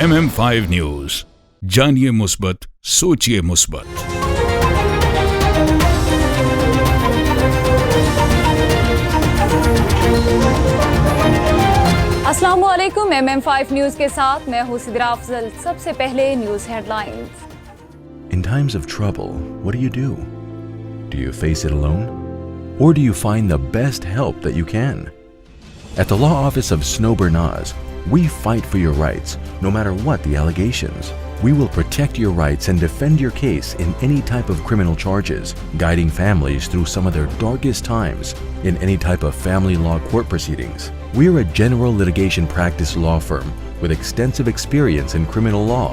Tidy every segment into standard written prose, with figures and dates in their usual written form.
MM5 news, जानिए मुस्बत, सोचिए मुस्बत। अस्सलामुअलैकुम। MM5 न्यूज के साथ मैं हूं सिद्रा अफजल। सबसे पहले news headlines. In times of trouble, what do? Do you face it alone? Or do you find the best help that you can? At the law office of Snow Bernaz, we fight for your rights, no matter what the allegations. We will protect your rights and defend your case in any type of criminal charges, guiding families through some of their darkest times in any type of family law court proceedings. We are a general litigation practice law firm with extensive experience in criminal law,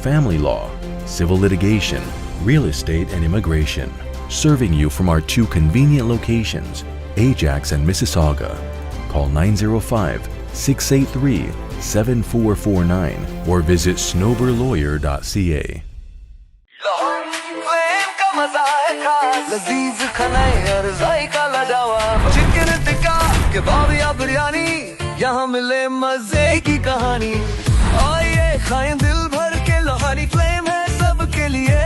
family law, civil litigation, real estate, and immigration, serving you from our two convenient locations, Ajax and Mississauga. Call 905-683-7449 or visit snowberlawyer.ca. यहाँ मिले मजे की कहानी, आइए खाएं दिल भर के लोहारी फ्लेम है सबके लिए।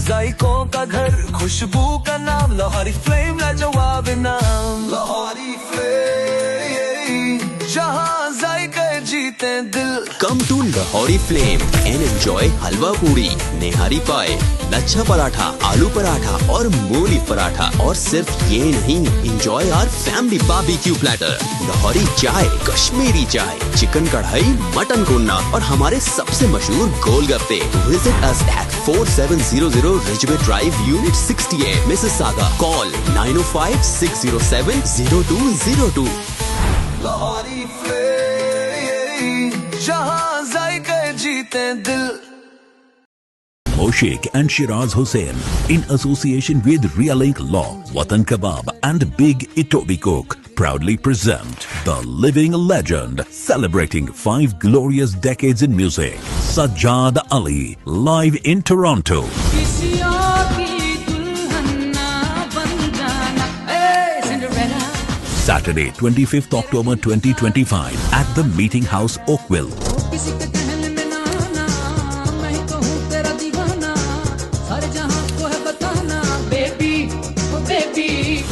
जायकों का घर, खुशबू का नाम, लोहारी फ्लेम लाजवाब नाम। लोहारी फ्लेम, जहाँ जायके जीते दिल। Come to Lahori Flame and enjoy हलवा पूरी, नेहारी पाए, लच्छा पराठा, आलू पराठा और मूली पराठा। और सिर्फ ये नहीं, enjoy our family barbecue platter, Lahori चाय, कश्मीरी चाय, चिकन कढ़ाई, मटन कोन्ना और हमारे सबसे मशहूर गोलगप्पे। Visit us at 4700 Ridgeway Drive, Unit 68, Mississauga. Call 905-607-0202. Lahori flame, जहाँ जायके जीते दिल। Moshiq and Shiraz Hussain, in association with Realink Law, Watan Kebab and Big Itobi Cook, proudly present the living legend celebrating 5 glorious decades in music, Sajjad Ali, live in Toronto. Saturday, 25th October 2025 at the Meeting House, Oakville.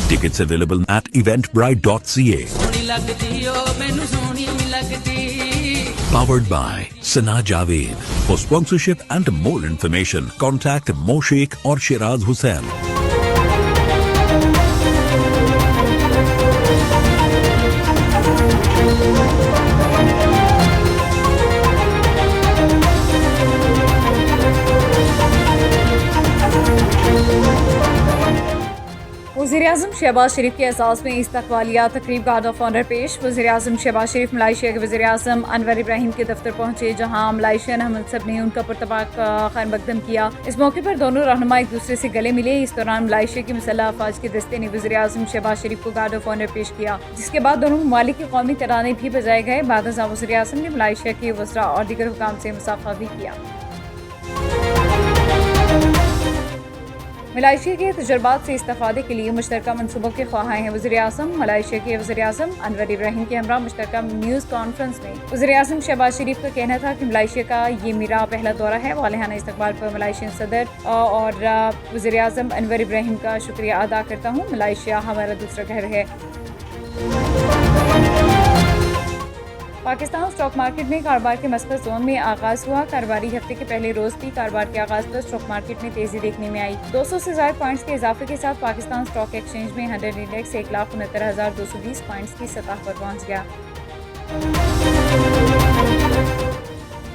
Tickets available at eventbrite.ca. Powered by Sana Javed. For sponsorship and more information, contact Moshiq or Shiraz Hussain. वज़ीर-ए-आज़म शहबाज शरीफ के एहसास में इस्तकबालिया तकरीब guard of honour पेश। वज़ीर-ए-आज़म शहबाज शरीफ मलाइशिया के वज़ीर-ए-आज़म अनवर इब्राहिम के दफ्तर पहुंचे, जहां मलाइशियन हमनसब ने उनका पुरतबाक खैर मकदम किया। इस मौके पर दोनों रहनुमा एक दूसरे से गले मिले। इस दौरान मलाइशिया की मुसल्लह अफवाज के दस्ते ने वज़ीर-ए-आज़म शहबाज शरीफ को गार्ड ऑफ ऑनर पेश किया, जिसके बाद दोनों ममालिक के कौमी तराने भी बजाए गए। बाद वज़ीर-ए-आज़म ने मलाइशिया के वज़रा और दीगर हुकाम से मुसाफा भी किया। मलाइशिया के तजुर्बात से इस्तेफादे के लिए मुश्तरका मनसूबों के ख्वाह हैं वज़ीर-ए-आज़म। मलाइशिया के वज़ीर-ए-आज़म अनवर इब्राहिम के हमरा मुश्तरका न्यूज़ कॉन्फ्रेंस में वज़ीर-ए-आज़म शहबाज शरीफ का कहना था कि मलाइशिया का ये मेरा पहला दौरा है। वालिहाना इस्तकबाल पर मलाइशियन सदर और वज़ीर-ए-आज़म अनवर इब्राहिम का शुक्रिया अदा करता हूँ। मलाइशिया हमारा दूसरा घर है। पाकिस्तान स्टॉक मार्केट में कारोबार के मस्बत जोन में आगाज हुआ। कारोबारी हफ्ते के पहले रोज भी कारोबार के आगाज पर स्टॉक मार्केट में तेजी देखने में आई। 200 से ज्यादा पॉइंट्स के इजाफे के साथ पाकिस्तान स्टॉक एक्सचेंज में 100 इंडेक्स 1,69,220 पॉइंट्स की सतह पर पहुंच गया।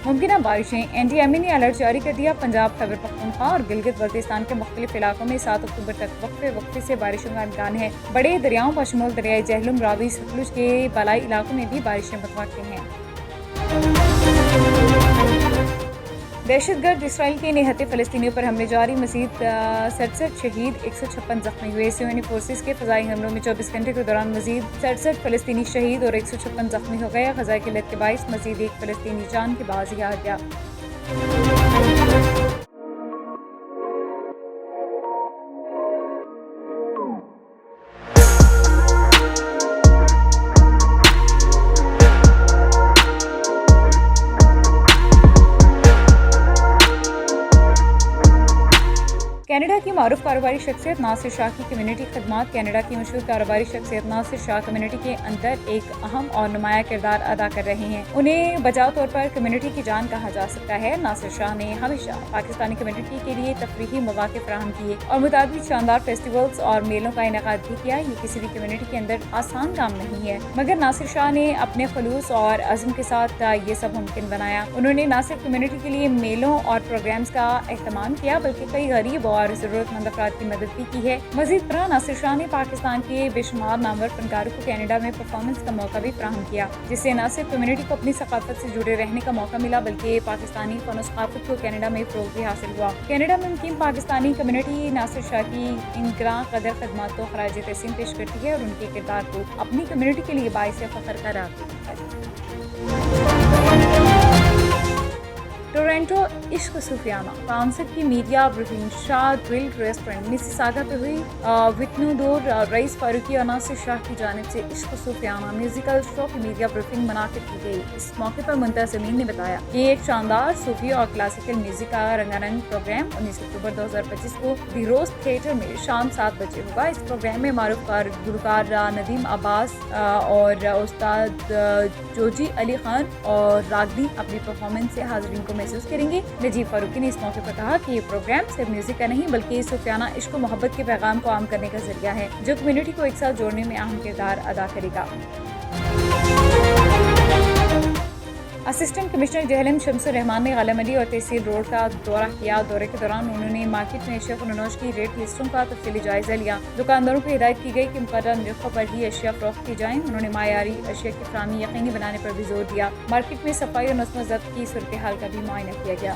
मुमकिन बारिशें, NDMA ने अलर्ट जारी कर दिया। पंजाब, खैबर पख्तूनख्वा और गिलगित बल्तिस्तान के मुख्तलिफ इलाकों में 7 अक्टूबर तक वक्फे से बारिशों का इम्कान है। बड़े दरियाओं बशमूल दरियाई जहलुम, रावी, सतलुज के बालाई इलाकों में भी बारिशें मुतवक्किल हैं। दहशतगर्द इसराइल के निहत्ते फ़लस्तीनियों पर हमले जारी। मज़ीद 67 शहीद, 156 जख्मी हुए। सियोनी फोर्सेस के फ़ज़ाई हमलों में 24 घंटे के दौरान मज़ीद 67 फ़लस्तीनी शहीद और 156 जख्मी हो गए। ग़ज़ा किल्लत के बाइस मज़ीद एक फ़लस्तीनी जान के बाज़ी आ गया। मारूफ कारोबारी शख्सियत नासिर शाह की कम्युनिटी खदमात कनाडा की मशहूर कारोबारी शख्सियत नासिर शाह कम्युनिटी के अंदर एक अहम और नुमाया किरदार अदा कर रहे हैं। उन्हें बजाव तौर पर कम्युनिटी की जान कहा जा सकता है। नासिर शाह ने हमेशा पाकिस्तानी कम्युनिटी के लिए तफरीही मौके फराहम किए और मुताबिक शानदार फेस्टिवल्स और मेलों का इनेकाद भी किया। ये किसी भी कम्युनिटी के अंदर आसान काम नहीं है, मगर नासिर शाह ने अपने खलूस और अज़्म के साथ ये सब मुमकिन बनाया। उन्होंने न सिर्फ कम्युनिटी के लिए मेलों और प्रोग्राम्स का एहतमाम किया बल्कि कई गरीब और ज़रूरतमंद अफराद की मदद भी की है। मज़ीद तरह नासिर शाह ने पाकिस्तान के बेशुमार नामवर फनकारों को कनाडा में परफॉर्मेंस का मौका भी फराहम किया, जिससे न सिर्फ कम्युनिटी को अपनी सकाफत से जुड़े रहने का मौका मिला बल्कि पाकिस्तानी फन सकाफत को कनाडा में फ़रोग़ भी हासिल हुआ। कनाडा में मुकीम पाकिस्तानी कम्युनिटी नासिर शाह की इन ग्रां कदर खदमात को खराज तहसीन पेश करती है और उनके किरदार को अपनी कम्युनिटी के लिए बाइस फ़ख्र करार देती है। टोरंटो इश्क सूफियाना काउंसिल की media briefing Shah grill restaurant Mississauga पे हुई। वितनूदोर रईस फारूकी और नासिर शाह की जानिब से इश्क सूफियाना म्यूजिकल शो की मीडिया ब्रीफिंग मुनाकिद की गई। इस मौके पर मुंतज़मीन ने बताया कि एक शानदार सूफी और क्लासिकल म्यूजिक का रंगारंग प्रोग्राम 19 अक्टूबर 2025 को दी रोज थिएटर में शाम 7 बजे होगा। इस प्रोग्राम में मारूफ गुलकार नदीम अब्बास और उस्ताद जोजी अली खान और रागनी अपनी परफॉर्मेंस से हाज़रीन को महसूस करेंगे। नजीब फारूकी ने इस मौके पर कहा कि ये प्रोग्राम सिर्फ म्यूजिक का नहीं बल्कि सूफियाना इश्क मोहब्बत के पैगाम को आम करने का जरिया है जो कम्युनिटी को एक साथ जोड़ने में अहम किरदार अदा करेगा। असिस्टेंट कमिश्नर जहलम शम्सुर रहमान ने गालामंडी और तहसील रोड का दौरा किया। दौरे के दौरान उन्होंने मार्केट में अशिया फरोख्त की रेट लिस्टों का तफसीली जायजा लिया। दुकानदारों को हिदायत की गई कि मुकर्रर निर्खों पर ही अशिया फरोख्त की जाएं। उन्होंने मायारी अशिया की फराहमी यकीनी बनाने पर भी जोर दिया। मार्केट में सफाई और नस्म ज़ब्त की सूरत हाल का भी मुआयना किया गया।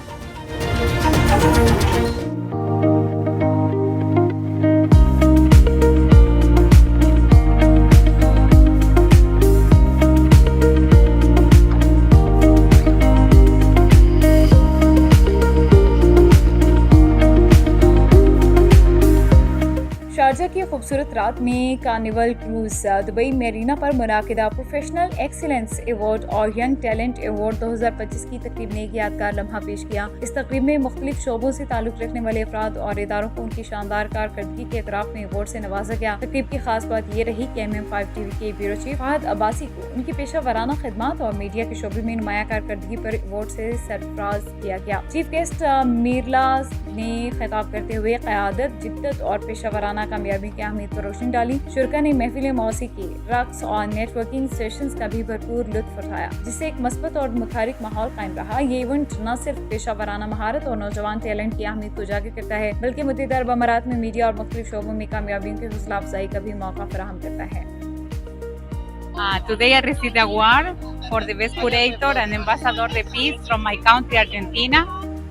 शारजा की खूबसूरत रात में कार्निवल क्रूज दुबई मेरीना पर मुनाकिदा प्रोफेशनल एक्सीलेंस अवार्ड और यंग टैलेंट अवार्ड 2025 की तकरीब ने एक यादगार लम्हा पेश किया। इस तकरीब में मुख्तलिफ शोबों से ताल्लुक रखने वाले अफराद और इदारों को उनकी शानदार कारकर्दगी के एतराफ़ में अवार्ड से नवाजा गया। तकरीब की खास बात यह रही कि MM5 TV के ब्यूरो चीफ फहद अब्बासी को उनकी पेशा वराना खिदमात और मीडिया के शोबे में नुमाया कारकर्दगी पर अवार्ड से सरफराज किया गया। चीफ गेस्ट मीरला ने खिताब करते हुए क़यादत, जिद्दत और पेशा वराना कामयाबी की अहमियत पर रोशनी डाली। शुरका ने महफिल मौसीकी, रक्स और नेटवर्किंग सेशंस का भी भरपूर लुत्फ उठाया, जिससे एक मस्बत और मुखारिक माहौल कायम रहा। ये इवेंट न सिर्फ पेशा वराना महारत और नौजवान टैलेंट की अहमियत को उजागर करता है बल्कि मुतअद्दिद अरब अमारात में मीडिया और मुख्तलिफ शोबों में कामयाबियों की हौसला अफजाई का भी मौका फराहम करता है। Today I received the award for the best curator and ambassador of peace from my country, Argentina.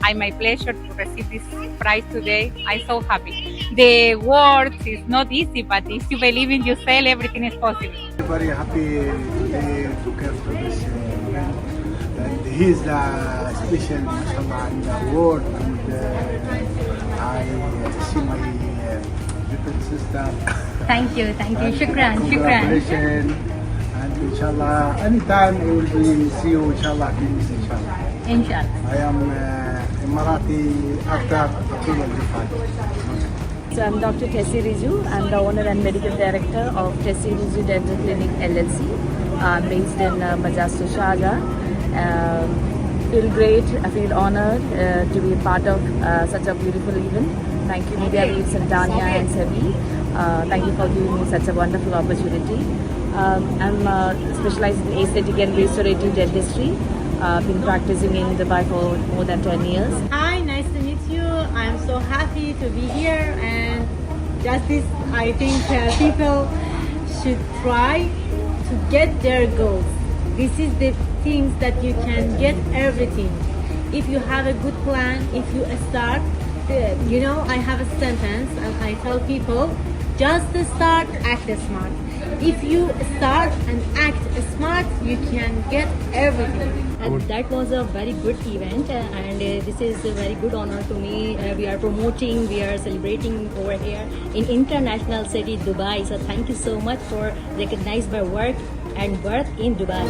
I'm my pleasure to receive this prize today. I'm so happy. The award is not easy, but if you believe in yourself, everything is possible. Very happy today to come to this event, and he is the special, mashallah, in the award, and I see my little sister. Thank you, shukran. Congratulations, and inshallah, anytime we will be see you, inshallah, please, inshallah. Inshallah. I am Emirati actor Abdul Al-Jifari. So I'm Dr. Tessie Riju. I'm the owner and medical director of Tessie Riju Dental Clinic LLC, based in Majastu Sharjah. Feel great. I feel honored to be part of such a beautiful event. Thank you, Media Reeves and Tanya and Sevi. Thank you for giving me such a wonderful opportunity. I'm specialized in aesthetic and restorative dentistry. Been practicing in Dubai for more than 10 years. Hi, nice to meet you. I'm so happy to be here, and just this, I think people should try to get their goals. This is the things that you can get everything. If you have a good plan, if you start, I have a sentence and I tell people, just start, act smart. If you start and act smart, you can get everything. And that was a very good event, and this is a very good honor to me. We are promoting, we are celebrating over here in international city Dubai. So thank you so much for recognizing my work and birth in Dubai.